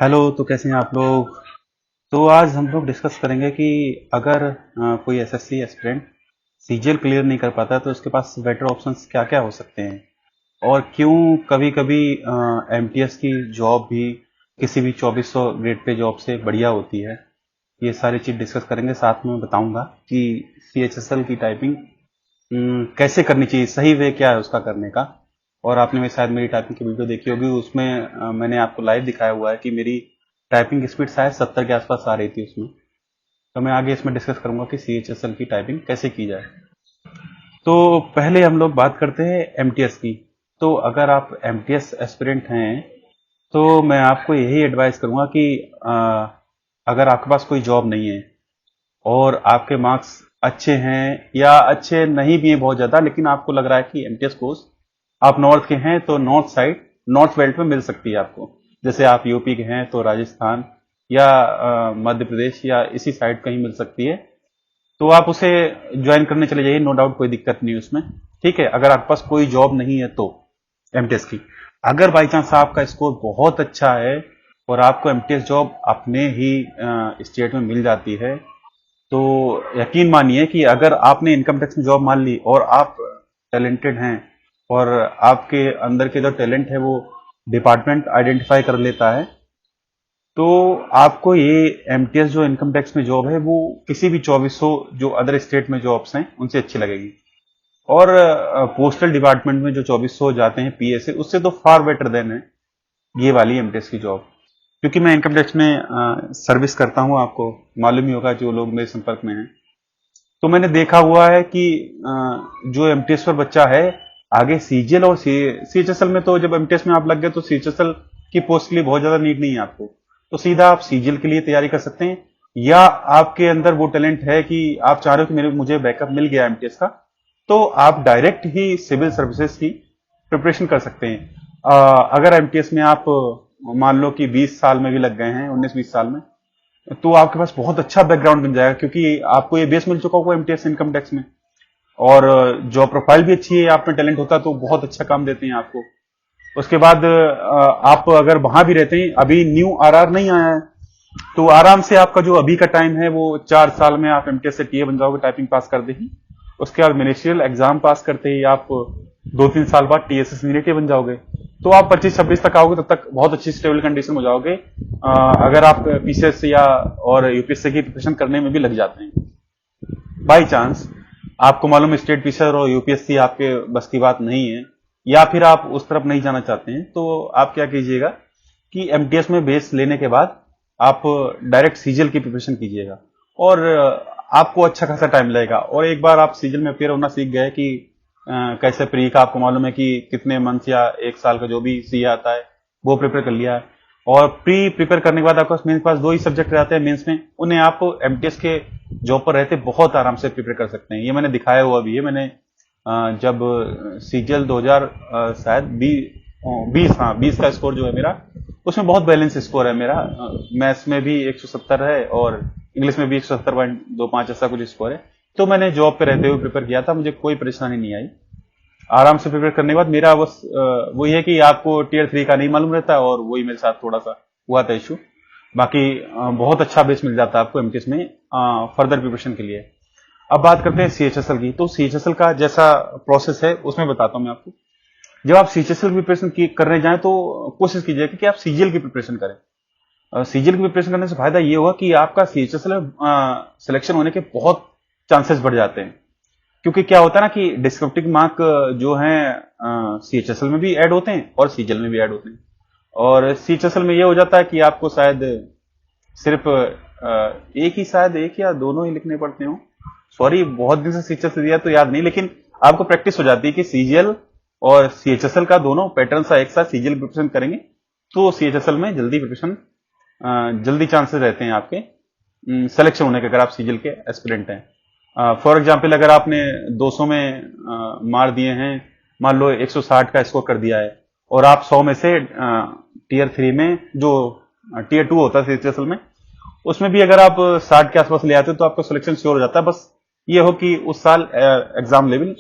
Hello. तो कैसे हैं आप लोग? तो आज हम लोग डिस्कस करेंगे कि अगर कोई एसएससी एस्पिरेंट सीजीएल क्लियर नहीं कर पाता है तो उसके पास बेटर ऑप्शंस क्या क्या हो सकते हैं, और क्यों कभी कभी एमटीएस की जॉब भी किसी भी 2400 ग्रेड पे जॉब से बढ़िया होती है। ये सारी चीज डिस्कस करेंगे, साथ में मैं बताऊंगा कि सीएचएसएल की टाइपिंग कैसे करनी चाहिए, सही वे क्या है उसका करने का। और आपने शायद मेरी टाइपिंग की वीडियो देखी होगी, उसमें मैंने आपको लाइव दिखाया हुआ है कि मेरी टाइपिंग स्पीड शायद 70 के आसपास आ रही थी उसमें। तो मैं आगे इसमें डिस्कस करूंगा कि सीएचएसएल की टाइपिंग कैसे की जाए। तो पहले हम लोग बात करते हैं एमटीएस की। तो अगर आप एमटीएस एस्पिरेंट हैं तो मैं आपको यही एडवाइस करूंगा कि अगर आपके पास कोई जॉब नहीं है और आपके मार्क्स अच्छे हैं या अच्छे नहीं भी हैं बहुत ज्यादा, लेकिन आपको लग रहा है कि एमटीएस कोर्स आप नॉर्थ के हैं तो नॉर्थ साइड, नॉर्थ बेल्ट में मिल सकती है आपको। जैसे आप यूपी के हैं तो राजस्थान या मध्य प्रदेश या इसी साइड कहीं मिल सकती है, तो आप उसे ज्वाइन करने चले जाइए, नो डाउट, कोई दिक्कत नहीं है उसमें। ठीक है, अगर आपके पास कोई जॉब नहीं है तो एमटीएस की। अगर बाई चांस आपका स्कोर बहुत अच्छा है और आपको एमटीएस जॉब अपने ही स्टेट में मिल जाती है, तो यकीन मानिए कि अगर आपने इनकम टैक्स में जॉब मान ली और आप टैलेंटेड हैं और आपके अंदर के जो टैलेंट है वो डिपार्टमेंट आइडेंटिफाई कर लेता है, तो आपको ये एमटीएस जो इनकम टैक्स में जॉब है वो किसी भी 2400 जो अदर स्टेट में जॉब्स हैं उनसे अच्छी लगेगी। और पोस्टल डिपार्टमेंट में जो 2400 जाते हैं पीए से, उससे तो फार बेटर देन है ये वाली एमटीएस की जॉब। क्योंकि मैं इनकम टैक्स में सर्विस करता हूं, आपको मालूम ही होगा जो लोग मेरे संपर्क में हैं। तो मैंने देखा हुआ है कि जो एमटीएस पर बच्चा है, आगे सीजीएल और सीएचएसएल में, तो जब एमटीएस में आप लग गए तो सीएचएसएल की पोस्ट के लिए बहुत ज्यादा नीड नहीं है आपको, तो सीधा आप सीजीएल के लिए तैयारी कर सकते हैं। या आपके अंदर वो टैलेंट है कि आप चाह रहे हो कि मुझे बैकअप मिल गया एमटीएस का, तो आप डायरेक्ट ही सिविल सर्विसेज की प्रिपरेशन कर सकते हैं। अगर एमटीएस में आप मान लो कि 20 साल में भी लग गए हैं, 19-20 साल में, तो आपके पास बहुत अच्छा बैकग्राउंड बन जाएगा, क्योंकि आपको ये बेस मिल चुका होगा एमटीएस इनकम टैक्स में। और जॉब प्रोफाइल भी अच्छी है, आप में टैलेंट होता है तो बहुत अच्छा काम देते हैं आपको। उसके बाद आप अगर वहां भी रहते हैं, अभी न्यू आरआर नहीं आया है, तो आराम से आपका जो अभी का टाइम है वो 4 साल में आप एमटीएस से टीए बन जाओगे, टाइपिंग पास कर दे ही। उसके बाद मिनिस्ट्रियल एग्जाम पास करते ही आप 2-3 साल बाद टीएसएस मिनिटी बन जाओगे। तो आप 25-26 तक आओगे, तब तक बहुत अच्छी स्टेबल कंडीशन हो जाओगे। अगर आप पीसीएस या और यूपीएससी की प्रिपरेशन करने में भी लग जाते हैं, बाई चांस आपको मालूम है स्टेट पीसीआर और यूपीएससी आपके बस की बात नहीं है, या फिर आप उस तरफ नहीं जाना चाहते हैं, तो आप क्या कीजिएगा कि एमटीएस में बेस लेने के बाद आप डायरेक्ट सीजीएल की प्रिपरेशन कीजिएगा, और आपको अच्छा खासा टाइम लगेगा। और एक बार आप सीजीएल में अपेयर होना सीख गए कि कैसे प्री का आपको मालूम है कि कितने मंथ या 1 साल का जो भी सी आता है वो प्रिपेयर कर लिया है, और प्री प्रिपेयर करने के बाद आपके पास मेन पास 2 ही सब्जेक्ट रहते हैं मेंस में, उन्हें आप एमटीएस के जॉब पर रहते बहुत आराम से प्रिपेयर कर सकते हैं। ये मैंने दिखाया हुआ भी है। मैंने जब सीजीएल 2000 शायद 20, हाँ 20 का स्कोर जो है मेरा, उसमें बहुत बैलेंस स्कोर है मेरा। मैथ्स में भी 170 है और इंग्लिश में भी 170.25 ऐसा कुछ स्कोर है। तो मैंने जॉब पे रहते हुए प्रिपेयर किया था, मुझे कोई परेशानी नहीं आई। आराम से प्रिपेयर करने के बाद मेरा बस वही है कि आपको टीयर 3 का नहीं मालूम रहता, और वही मेरे साथ थोड़ा सा हुआ था इशू। बाकी बहुत अच्छा बेस मिल जाता है आपको एमटीएस में फर्दर प्रिपरेशन के लिए। अब बात करते हैं सीएचएसएल की। तो सीएचएसएल का जैसा प्रोसेस है उसमें बताता हूं मैं आपको। जब आप सीएचएसएल की प्रिपरेशन करने जाएं तो कोशिश कीजिएगा कि आप सीजीएल की प्रिपरेशन करें। सीजीएल की प्रिपरेशन करने से फायदा ये होगा कि आपका सीएचएसएल में सिलेक्शन होने के बहुत चांसेस बढ़ जाते हैं। क्योंकि क्या होता है ना कि डिस्क्रिप्टिव मार्क जो हैं सीएचएसएल में भी ऐड होते हैं और सीजीएल में भी ऐड होते हैं। और सीएचएसएल में ये हो जाता है कि आपको शायद सिर्फ एक ही, शायद एक या दोनों ही लिखने पड़ते हो। सॉरी, बहुत दिन से सीएचएसएल दिया तो याद नहीं, लेकिन आपको प्रैक्टिस हो जाती है कि सीजीएल और सीएचएसएल का दोनों पैटर्न सा एक साथ सीजीएल प्रिपरेशन करेंगे तो सीएचएसएल में जल्दी प्रिपरेशन, जल्दी चांसेस रहते हैं आपके सिलेक्शन होने के, अगर आप सीजीएल के एस्पिरेंट हैं। फॉर एग्जाम्पल, अगर आपने 200 में मार दिए हैं, मान लो 160 का स्कोर कर दिया है, और आप 100 में से टीयर 3 में जो टीयर 2 होता है सीएचएसएल में, उसमें भी अगर आप 60 के आसपास ले आते हो तो आपका सिलेक्शन श्योर हो जाता है। बस ये हो कि उस साल एग्जाम लेवल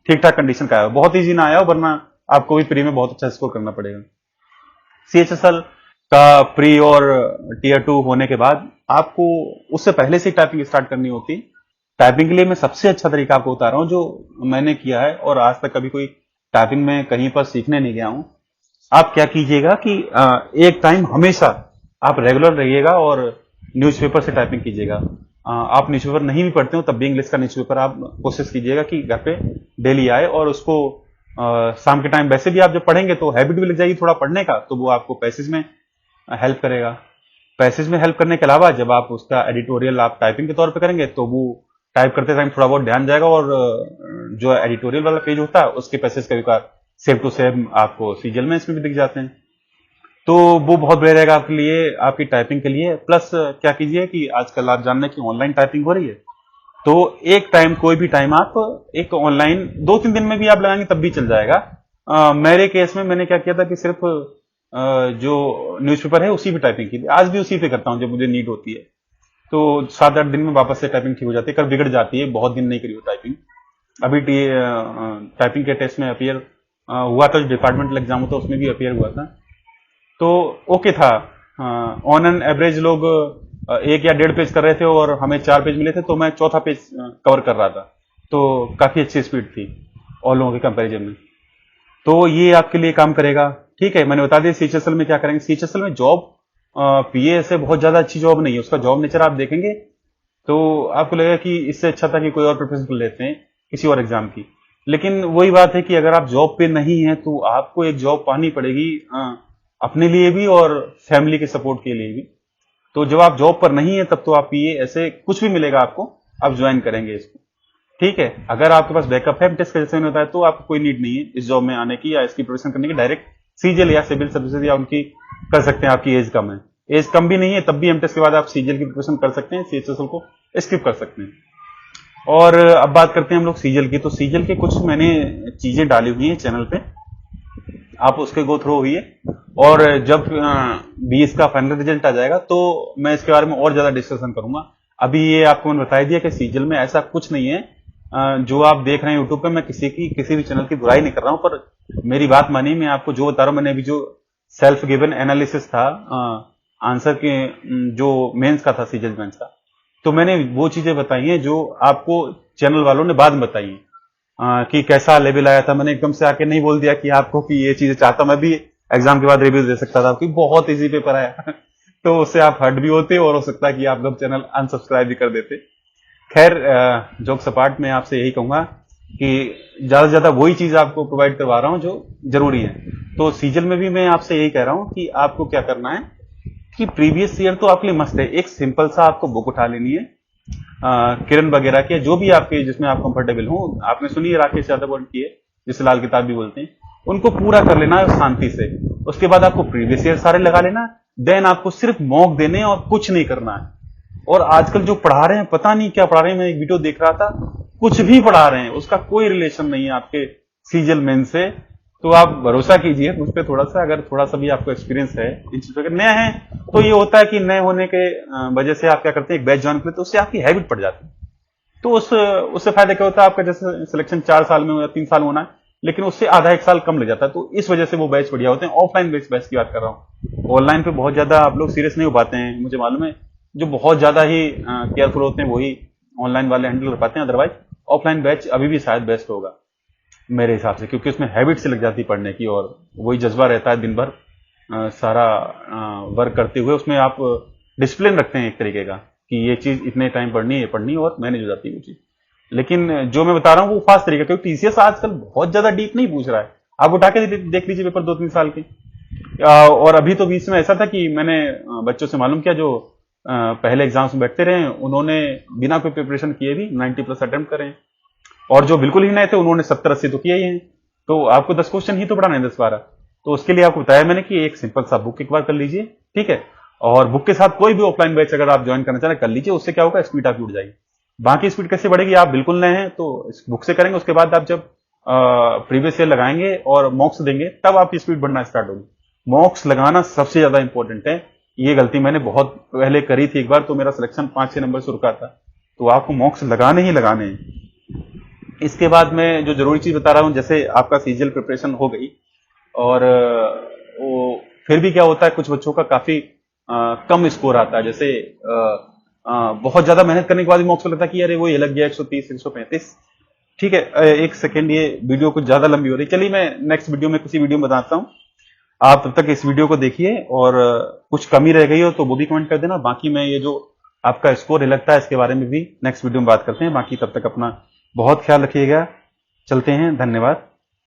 ठीक ठाक कंडीशन का आया हो, बहुत ईजी ना आया हो, वरना आपको भी प्री में बहुत अच्छा स्कोर करना पड़ेगा। सीएचएसएल का प्री और टीयर 2 होने के बाद आपको उससे पहले से टाइपिंग स्टार्ट करनी होती है। टाइपिंग के लिए मैं सबसे अच्छा तरीका आपको बता रहा हूँ जो मैंने किया है और आज तक कभी कोई टाइपिंग में कहीं पर सीखने नहीं गया हूँ। आप क्या कीजिएगा कि एक टाइम हमेशा आप रेगुलर रहिएगा और न्यूज़पेपर से टाइपिंग कीजिएगा। आप न्यूज़पेपर नहीं भी पढ़ते हो तब भी इंग्लिश का न्यूज़पेपर आप कोशिश कीजिएगा कि घर पे डेली आए और उसको शाम के टाइम वैसे भी आप जब पढ़ेंगे तो हैबिट भी लग जाएगी थोड़ा पढ़ने का, तो वो आपको पैसेज में हेल्प करेगा। पैसेज में हेल्प करने के अलावा जब आप उसका एडिटोरियल आप टाइपिंग के तौर पे करेंगे तो वो टाइप करते टाइम थोड़ा बहुत ध्यान जाएगा और जो एडिटोरियल वाला पेज होता है उसके पैसेज कभी कभार सेम टू सेम आपको सीजल में इसमें भी दिख जाते हैं। तो वो बहुत बढ़िया रहेगा आपके लिए, आपकी टाइपिंग के लिए। प्लस क्या कीजिए कि आजकल आप जान रहे हैं कि ऑनलाइन टाइपिंग हो रही है, तो एक टाइम कोई भी टाइम आप एक ऑनलाइन 2-3 दिन में भी आप लगाएंगे तब भी चल जाएगा। मेरे केस में मैंने क्या किया था कि सिर्फ जो न्यूज़पेपर है उसी पे टाइपिंग की थी, आज भी उसी पे करता हूँ जब मुझे नीड होती है। तो 7-8 दिन में वापस से टाइपिंग ठीक हो जाती है, कभी बिगड़ जाती है, बहुत दिन नहीं करी हो टाइपिंग। अभी टाइपिंग के टेस्ट में अपियर हुआ था, जो डिपार्टमेंटल एग्जाम होता है उसमें भी अपियर हुआ था, तो ओके था। ऑन एन एवरेज लोग 1 या 1.5 पेज कर रहे थे और हमें 4 पेज मिले थे, तो मैं चौथा पेज कवर कर रहा था, तो काफी अच्छी स्पीड थी और लोगों के कंपैरिजन में। तो ये आपके लिए काम करेगा। ठीक है, मैंने बता दिया सीएचएसएल में क्या करेंगे। सीएचएसएल में जॉब पीए से बहुत ज्यादा अच्छी जॉब नहीं है, उसका जॉब नेचर आप देखेंगे तो आपको लगेगा कि इससे अच्छा था कि कोई और प्रिपरेशन कर लेते हैं किसी और एग्जाम की। लेकिन वही बात है कि अगर आप जॉब पे नहीं है तो आपको एक जॉब पानी पड़ेगी, अपने लिए भी और फैमिली के सपोर्ट के लिए भी। तो जब आप जॉब पर नहीं है तब तो आप ये ऐसे कुछ भी मिलेगा आपको, आप ज्वाइन करेंगे इसको। ठीक है, अगर आपके पास बैकअप है टेस्ट का जैसे मैंने बताया, तो आपको कोई नीड नहीं है इस जॉब में आने की या इसकी प्रिपरेशन करने की। डायरेक्ट सीजीएल या सिविल सर्विसेज या उनकी कर सकते हैं। आपकी एज कम है, एज कम भी नहीं है, तब भी एमटेस्ट के बाद आप सीजीएल की प्रिपरेशन कर सकते हैं, सीएचएसएल को स्किप कर सकते हैं। और अब बात करते हैं हम लोग सीजीएल की। तो सीजीएल के कुछ मैंने चीजें डाली हुई हैं चैनल पे, आप उसके गो थ्रू हुई है। और जब 20 का फाइनल रिजल्ट आ जाएगा तो मैं इसके बारे में और ज्यादा डिस्कशन करूंगा। अभी ये आपको मैंने बता दिया कि सीजीएल में ऐसा कुछ नहीं है। जो आप देख रहे हैं यूट्यूब पे, मैं किसी भी चैनल की बुराई नहीं कर रहा हूं, पर मेरी बात मानिए, मैं आपको जो बता रहा हूं, मैंने अभी जो सेल्फ गिवन एनालिसिस था आंसर के जो मेंस का था, सीजीएल मेंस का, तो मैंने वो चीजें बताई हैं जो आपको चैनल वालों ने बाद में बताई हैं। कि कैसा लेवल आया था। मैंने एकदम से आके नहीं बोल दिया कि आपको कि ये चीजें चाहता, मैं भी एग्जाम के बाद रिव्यू दे सकता था कि बहुत इजी पेपर आया तो उससे आप हट भी होते और हो सकता है कि आप लोग चैनल अनसब्सक्राइब भी कर देते। खैर, जोक सपाट, मैं आपसे यही कहूंगा कि ज्यादा से ज्यादा वही चीज आपको प्रोवाइड करवा रहा हूं जो जरूरी है। तो सीजल में भी मैं आपसे यही कह रहा हूं कि आपको क्या करना है कि प्रीवियस ईयर तो आपके लिए मस्त है, एक सिंपल सा आपको बुक उठा लेनी है, किरण वगैरह के, जो भी आपके जिसमें आप कंफर्टेबल हो। आपने सुनी है राकेश यादव की है जिसे लाल किताब भी बोलते हैं, उनको पूरा कर लेना है शांति से। उसके बाद आपको प्रीवियस ईयर सारे लगा लेना, देन आपको सिर्फ मॉक देने और कुछ नहीं करना है। और आजकल जो पढ़ा रहे हैं पता नहीं क्या पढ़ा रहे हैं, मैं एक वीडियो देख रहा था, कुछ भी पढ़ा रहे हैं, उसका कोई रिलेशन नहीं है आपके सीजल मेन से। तो आप भरोसा कीजिए मुझ पर थोड़ा सा, अगर थोड़ा सा भी आपको एक्सपीरियंस है इन चीजों के। नए हैं तो ये होता है कि नए होने के वजह से आप क्या करते हैं, एक बैच ज्वाइन करते, उससे आपकी हैबिट पड़ जाती है। तो उससे फायदा क्या होता है, आपका जैसे सिलेक्शन 4 साल में या 3 साल होना है, लेकिन उससे आधा 1 साल कम लग जाता है। तो इस वजह से वो बैच बढ़िया होते हैं। ऑफलाइन बैच की बात कर रहा हूँ, ऑनलाइन पे बहुत ज्यादा आप लोग सीरियस नहीं हो पाते हैं, मुझे मालूम है। जो बहुत ज्यादा ही केयरफुल होते हैं वही ऑनलाइन वाले हैंडल कर पाते हैं, अदरवाइज ऑफलाइन बैच अभी भी शायद बेस्ट होगा मेरे हिसाब से, क्योंकि उसमें हैबिट से लग जाती है पढ़ने की और वही जज्बा रहता है दिन भर सारा वर्क करते हुए। उसमें आप डिसिप्लिन रखते हैं एक तरीके का कि ये चीज इतने टाइम पढ़नी है पढ़नी, और मैनेज हो जाती है वो चीज। लेकिन जो मैं बता रहा हूँ वो फास्ट तरीका, क्योंकि टीसीएस आजकल बहुत ज्यादा डीप नहीं पूछ रहा है। आप उठा के देख लीजिए पेपर 2-3 साल के। और अभी तो बीच में ऐसा था कि मैंने बच्चों से मालूम किया जो पहले एग्जाम्स में बैठते रहे, उन्होंने बिना कोई प्रिपरेशन किए भी 90+ अटेम्प्ट करे, और जो बिल्कुल ही नए थे उन्होंने 70-80 तो किया ही है। तो आपको 10 क्वेश्चन ही तो पढ़ाना है, 10-12। तो उसके लिए आपको बताया मैंने कि एक सिंपल सा बुक एक बार कर लीजिए, ठीक है। और बुक के साथ कोई भी ऑफलाइन बैच अगर आप ज्वाइन करना चाह रहे कर लीजिए, उससे क्या होगा, स्पीड आपकी उड़ जाएगी। बाकी स्पीड कैसे बढ़ेगी, आप बिल्कुल नए हैं तो इस बुक से करेंगे, उसके बाद आप जब प्रीवियस ईयर लगाएंगे और मॉक्स देंगे तब आपकी स्पीड बढ़ना स्टार्ट होगी। मॉक्स लगाना सबसे ज्यादा इंपॉर्टेंट है। ये गलती मैंने बहुत पहले करी थी एक बार, तो मेरा सिलेक्शन 5-6 नंबर से रुका था। तो आपको मॉक्स लगाने ही लगाने हैं। इसके बाद मैं जो जरूरी चीज बता रहा हूं, जैसे आपका सीजीएल प्रिपरेशन हो गई और वो फिर भी क्या होता है, कुछ बच्चों का काफी कम स्कोर आता है, जैसे बहुत ज्यादा मेहनत करने के बाद भी मॉक्स को लगता है कि अरे वो ये लग गया 130 135। ठीक है, एक सेकेंड, ये वीडियो कुछ ज्यादा लंबी हो रही है, चलिए मैं नेक्स्ट वीडियो में किसी वीडियो में बताता हूँ। आप तब तक इस वीडियो को देखिए, और कुछ कमी रह गई हो तो वो भी कमेंट कर देना। बाकी मैं ये जो आपका स्कोर लगता है इसके बारे में भी नेक्स्ट वीडियो में बात करते हैं। बाकी तब तक अपना बहुत ख्याल रखिएगा। चलते हैं, धन्यवाद।